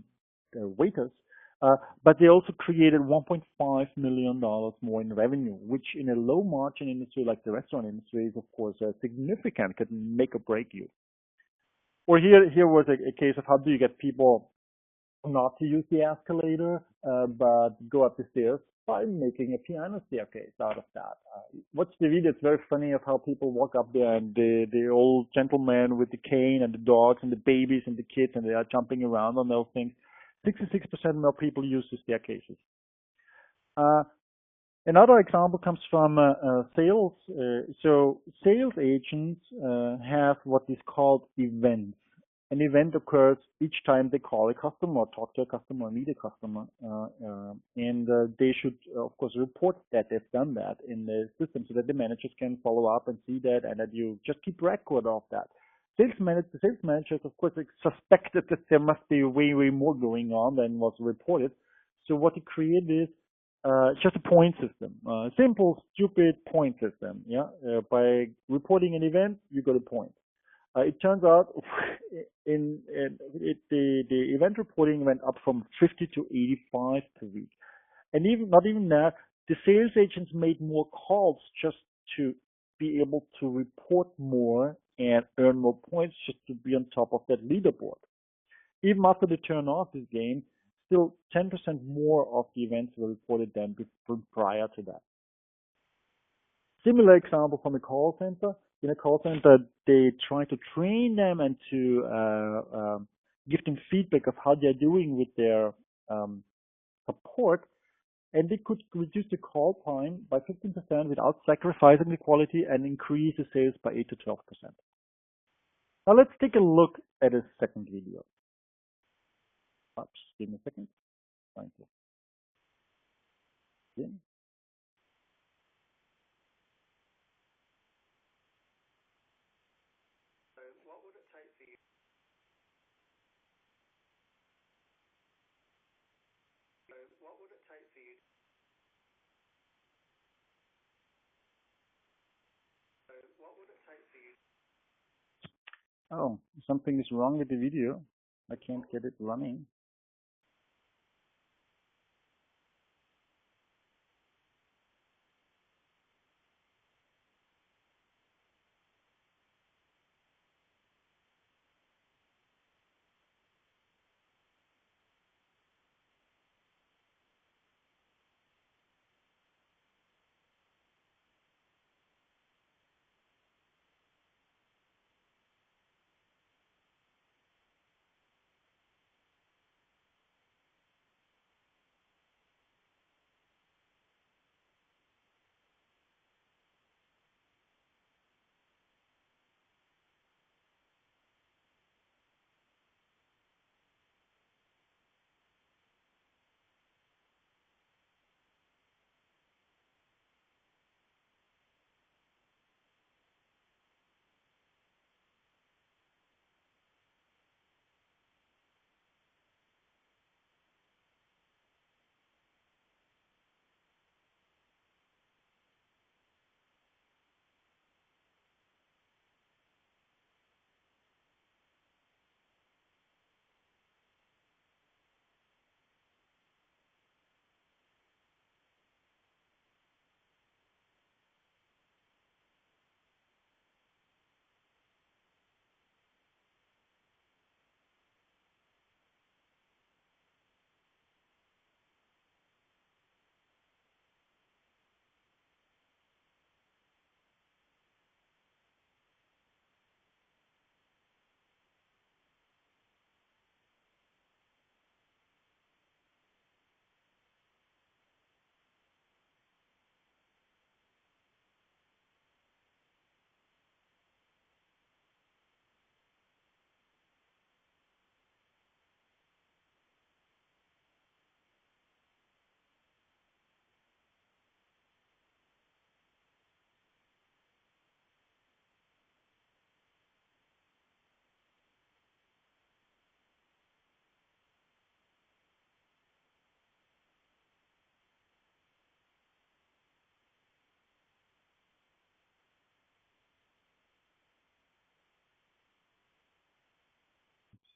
waiters. But they also created $1.5 million more in revenue, which in a low margin industry like the restaurant industry is of course significant, can make or break you. Or here was a case of how do you get people not to use the escalator, but go up the stairs by making a piano staircase out of that. Watch the video. It's very funny of how people walk up there and the old gentleman with the cane and the dogs and the babies and the kids, and they are jumping around on those things. 66% more people use the staircases. Another example comes from sales. So sales agents have what is called events. An event occurs each time they call a customer, or talk to a customer, or meet a customer, and they should, of course, report that they've done that in the system so that the managers can follow up and see that, and that you just keep record of that. The sales managers, of course, suspected that there must be way more going on than was reported. So what he created is just a point system, simple, stupid point system. Yeah, by reporting an event, you got a point. It turns out the event reporting went up from 50 to 85 per week. And not even that, the sales agents made more calls just to be able to report more and earn more points just to be on top of that leaderboard. Even after they turn off this game, still 10% more of the events were reported than prior to that. Similar example from a call center. In a call center, they try to train them and to give them feedback of how they're doing with their support, and they could reduce the call time by 15% without sacrificing the quality and increase the sales by 8 to 12%. Now let's take a look at a second video. Oops, give me a second. Thank you. Yeah. Oh, something is wrong with the video. I can't get it running.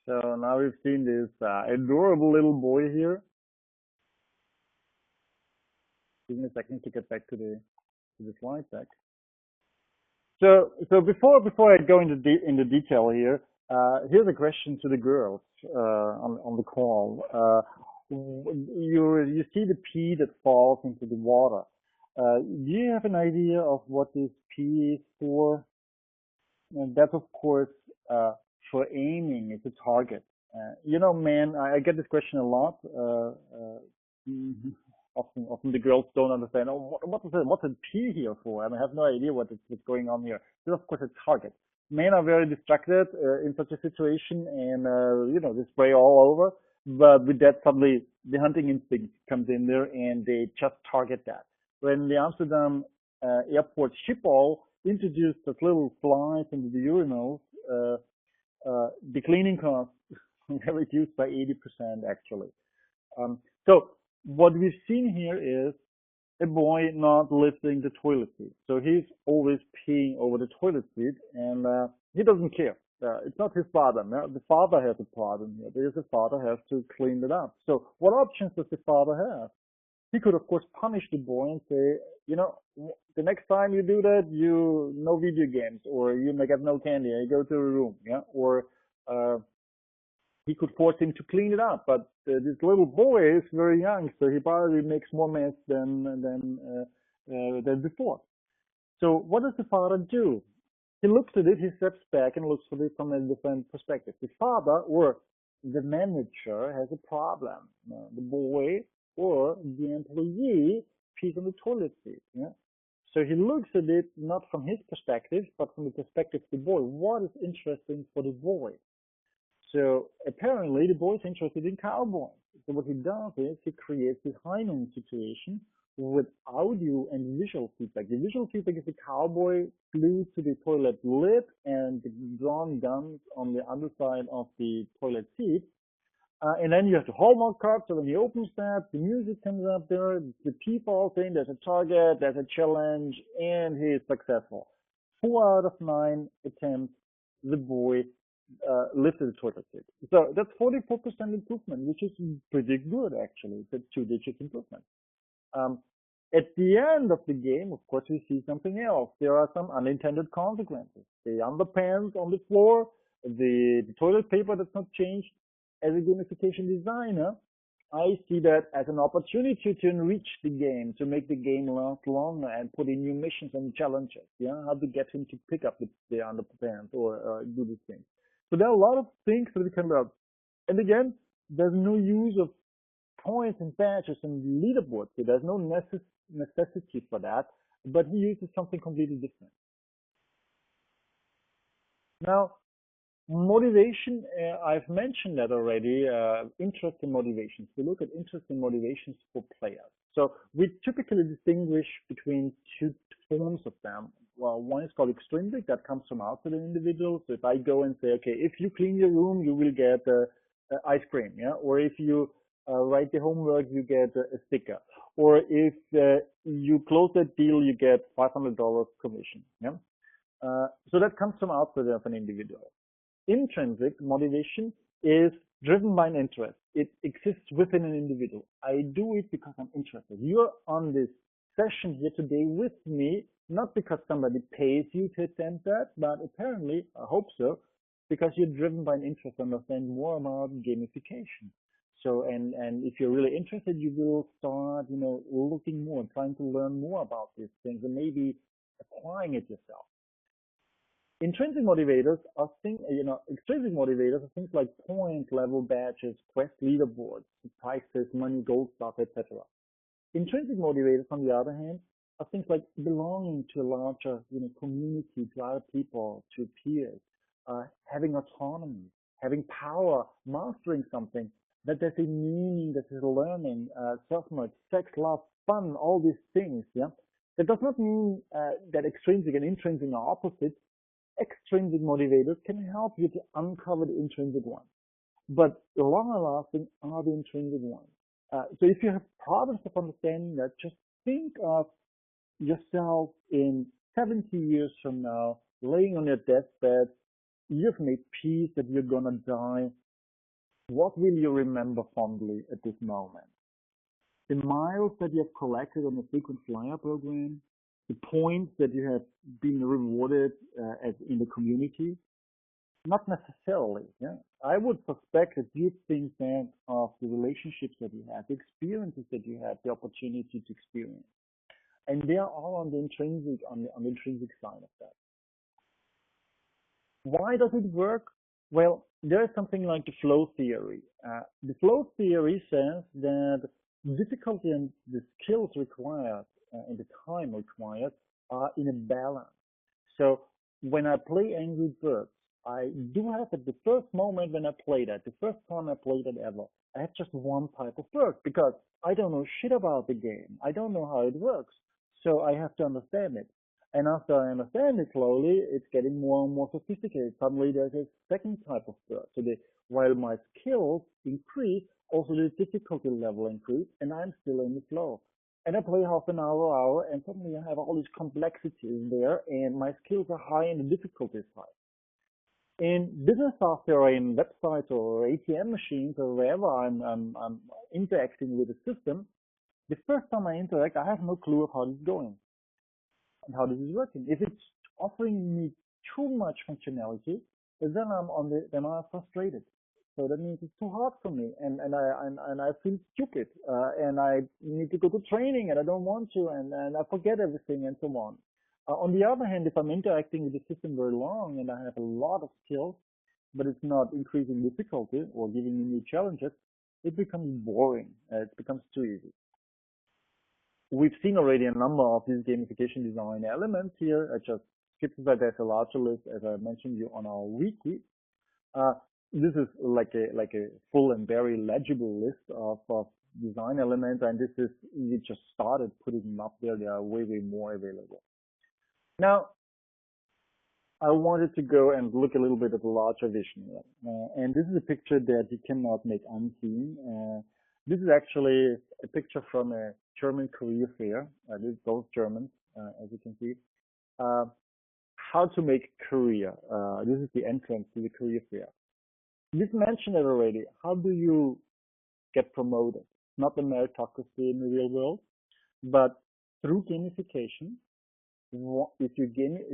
So now we've seen this adorable little boy here. Give me a second to get back to the slide deck. So before I go into detail here, here's a question to the girls on the call. You see the pea that falls into the water. Do you have an idea of what this pea is for? And that's of course for aiming. It's a target. Man, I get this question a lot. Often the girls don't understand. Oh, what's a P here for? I have no idea what's going on here. This is of course a target. Men are very distracted in such a situation, and they spray all over. But with that, suddenly the hunting instinct comes in there, and they just target that. When the Amsterdam airport Schiphol introduced those little flies into the urinals, the cleaning costs were reduced by 80% actually. So what we've seen here is a boy not lifting the toilet seat. So he's always peeing over the toilet seat, and he doesn't care. It's not his problem. The father has a problem here because the father has to clean it up. So what options does the father have? He could, of course, punish the boy and say, the next time you do that, no video games, or you may get no candy, you go to a room, yeah? Or he could force him to clean it up, but this little boy is very young, so he probably makes more mess than before. So what does the father do? He looks at it, he steps back and looks at it from a different perspective. The father or the manager has a problem. The boy or the employee pees on the toilet seat. Yeah? So he looks at it not from his perspective, but from the perspective of the boy. What is interesting for the boy? So apparently the boy is interested in cowboys. So what he does is he creates this Hyman situation with audio and visual feedback. The visual feedback is the cowboy glued to the toilet lid and the drawn guns on the underside of the toilet seat. And then you have the Hallmark card, so when he opens that, the music comes up there, the people saying there's a target, there's a challenge, and he is successful. 4 out of 9 attempts, the boy lifted the toilet seat. So that's 44% improvement, which is pretty good actually. It's a 2-digit improvement. At the end of the game, of course, we see something else. There are some unintended consequences. The underpants on the floor, the toilet paper that's not changed. As a gamification designer, I see that as an opportunity to enrich the game, to make the game last longer and put in new missions and challenges. Yeah, how to get him to pick up the underpants or do these things. So there are a lot of things that we can learn. And again, there's no use of points and badges and leaderboards. So there's no necessity for that, but he uses something completely different. Now, motivation, I've mentioned that already, interest and motivations. We look at interest and motivations for players. So we typically distinguish between 2 forms of them. Well, one is called extrinsic, that comes from outside an individual. So if I go and say, okay, if you clean your room, you will get ice cream, yeah? Or if you write the homework, you get a sticker. Or if you close that deal, you get $500 commission, yeah? So that comes from outside of an individual. Intrinsic motivation is driven by an interest. It exists within an individual. I do it because I'm interested. You're on this session here today with me, not because somebody pays you to attend that, but apparently, I hope so, because you're driven by an interest to understand more about gamification. So, and if you're really interested, you will start, looking more, trying to learn more about these things and maybe applying it yourself. Intrinsic motivators are things, extrinsic motivators are things like point level badges, quest leaderboards, prizes, money, gold stuff, etc. Intrinsic motivators, on the other hand, are things like belonging to a larger, community, to other people, to peers, having autonomy, having power, mastering something, that there's a meaning, that there's learning, self-knowledge, sex, love, fun, all these things. Yeah, that does not mean that extrinsic and intrinsic are opposites. Extrinsic motivators can help you to uncover the intrinsic ones, but the longer lasting are the intrinsic ones. So if you have problems of understanding that, just think of yourself in 70 years from now, laying on your deathbed, you've made peace that you're gonna die. What will you remember fondly at this moment? The miles that you have collected on the frequent flyer program, the points that you have been rewarded as in the community? Not necessarily. Yeah, I would suspect that you think that of the relationships that you had, the experiences that you had, the opportunity to experience, and they are all on the intrinsic side of that. Why does it work? Well, there is something like the flow theory. The flow theory says that difficulty and the skills required and the time required are in a balance. So when I play Angry Birds, I do have at the first moment when I play that, the first time I played it ever, I have just one type of bird because I don't know shit about the game. I don't know how it works. So I have to understand it. And after I understand it slowly, it's getting more and more sophisticated. Suddenly there's a second type of bird. So while my skills increase, also the difficulty level increase, and I'm still in the flow. And I play half an hour, and suddenly I have all these complexities there, and my skills are high and the difficulty is high. In business software, or in websites or ATM machines or wherever I'm interacting with the system, the first time I interact, I have no clue of how this is going and how this is working. If it's offering me too much functionality, then I'm frustrated. So that means it's too hard for me, and I feel stupid, and I need to go to training, and I don't want to, and I forget everything, and so on. On the other hand, if I'm interacting with the system very long and I have a lot of skills, but it's not increasing difficulty or giving me new challenges, it becomes boring. It becomes too easy. We've seen already a number of these gamification design elements here. I just skipped that. There's a larger list, as I mentioned you on our wiki. This is like a full and very legible list of design elements, and this is, we just started putting them up there. There are way more available. Now, I wanted to go and look a little bit at the larger vision here. And this is a picture that you cannot make unseen. This is actually a picture from a German career fair. Those Germans, as you can see. How to make career. This is the entrance to the career fair. This mentioned it already. How do you get promoted? Not the meritocracy in the real world, but through gamification. If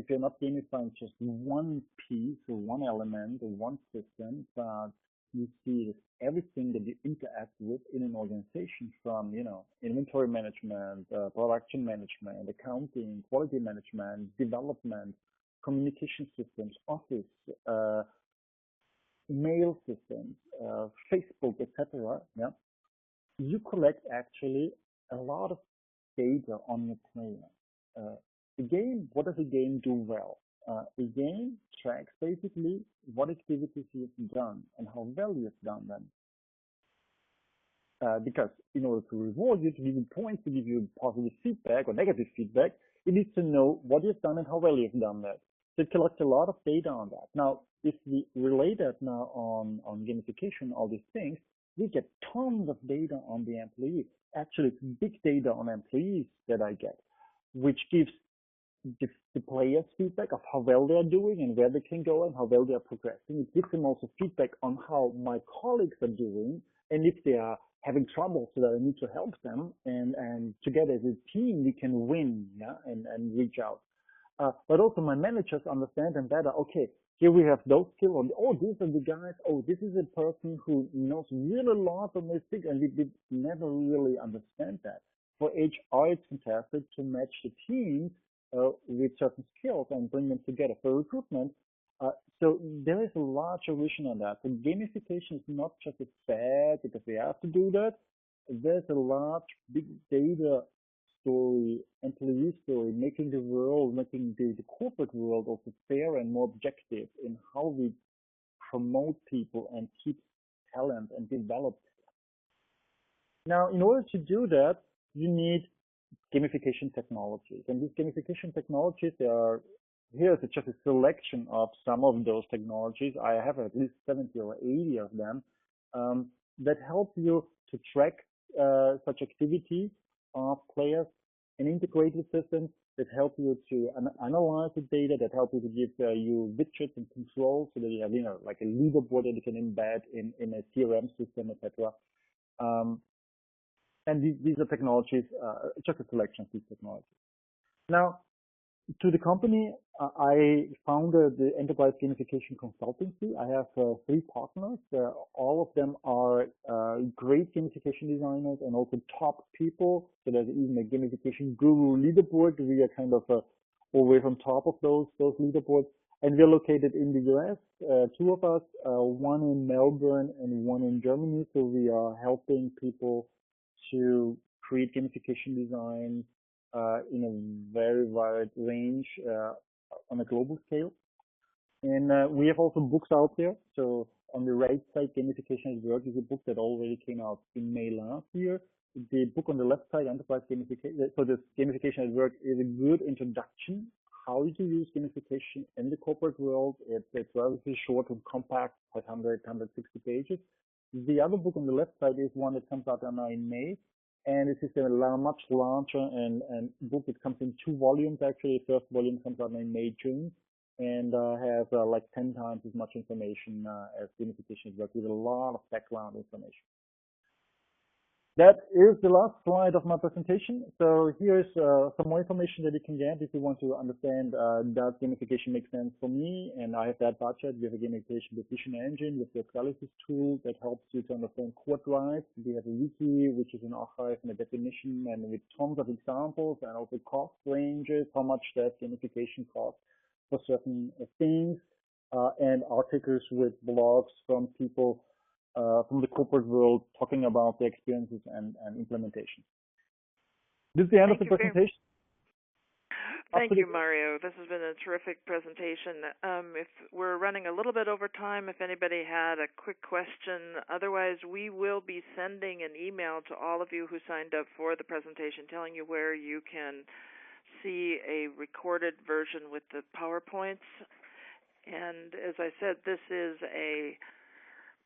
you're not gamifying just one piece or one element or one system, but you see everything that you interact with in an organization, from inventory management, production management, accounting, quality management, development, communication systems, office, mail systems, Facebook, etc. Yeah, you collect actually a lot of data on your player. The game, what does a game do well? A game tracks basically what activities you've done and how well you've done them. Because in order to reward you, to give you points, to give you positive feedback or negative feedback, it needs to know what you've done and how well you've done that. So it collects a lot of data on that. Now, if we relay that now on gamification, all these things, we get tons of data on the employee. Actually, it's big data on employees that I get, which gives the players feedback of how well they are doing and where they can go and how well they are progressing. It gives them also feedback on how my colleagues are doing and if they are having trouble, so that I need to help them, and together as a team we can win, yeah, and reach out. But also my managers understand them better. Okay, here we have those skills. Oh, these are the guys. Oh, this is a person who knows really a lot on this thing, and we did never really understand that. For HR, it's fantastic to match the team with certain skills and bring them together. For recruitment, so there is a larger vision on that. So gamification is not just a fad because we have to do that. There's a large, big data story, employee story, making the world, making the corporate world also fair and more objective in how we promote people and keep talent and develop. Now, in order to do that, you need gamification technologies. And these gamification technologies, here's just a selection of some of those technologies. I have at least 70 or 80 of them that help you to track such activity of players, and integrated systems that help you to analyze the data, that help you to give you widgets and controls, so that you have, like a leaderboard that you can embed in a CRM system, etc. And these are technologies, just a selection of these technologies. Now, to the company, I founded the Enterprise Gamification Consultancy. I have 3 partners. All of them are great gamification designers and also top people. So there's even a gamification guru leaderboard. We are kind of always on top of those leaderboards. And we're located in the US, 2 of us, one in Melbourne and one in Germany. So we are helping people to create gamification design in a very wide range on a global scale. And we have also books out there. So on the right side, Gamification at Work is a book that already came out in May last year. The book on the left side, Enterprise Gamification, so this Gamification at Work is a good introduction how to use gamification in the corporate world. It's relatively short and compact, 500, 160 pages. The other book on the left side is one that comes out now in May. And it is a much larger and book. It comes in 2 volumes actually. The first volume comes out in May, June, and has like 10 times as much information as Gamification at Work, with a lot of background information. That is the last slide of my presentation. So here's some more information that you can get if you want to understand does gamification make sense for me, and I have that budget. We have a gamification decision engine with the analysis tool that helps you to understand core drives. We have a wiki, which is an archive and a definition, and with tons of examples and also cost ranges, how much does gamification cost for certain things, and articles with blogs from people from the corporate world talking about their experiences and implementation. This is the end of the presentation. Thank Thank you, Mario. This has been a terrific presentation. If we're running a little bit over time, if anybody had a quick question, otherwise we will be sending an email to all of you who signed up for the presentation telling you where you can see a recorded version with the PowerPoints. And as I said, this is a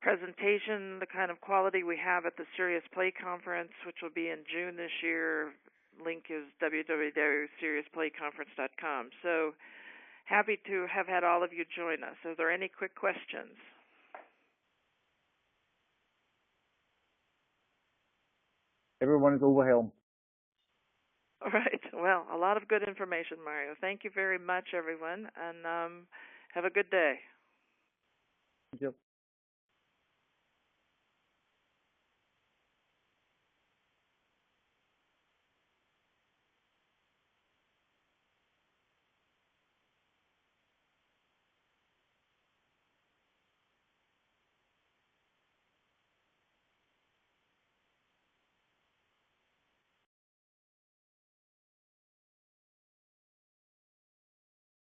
presentation, the kind of quality we have at the Serious Play Conference, which will be in June this year. Link is www.seriousplayconference.com. So happy to have had all of you join us. Are there any quick questions? Everyone is overwhelmed. All right. Well, a lot of good information, Mario. Thank you very much, everyone, and have a good day. Thank you.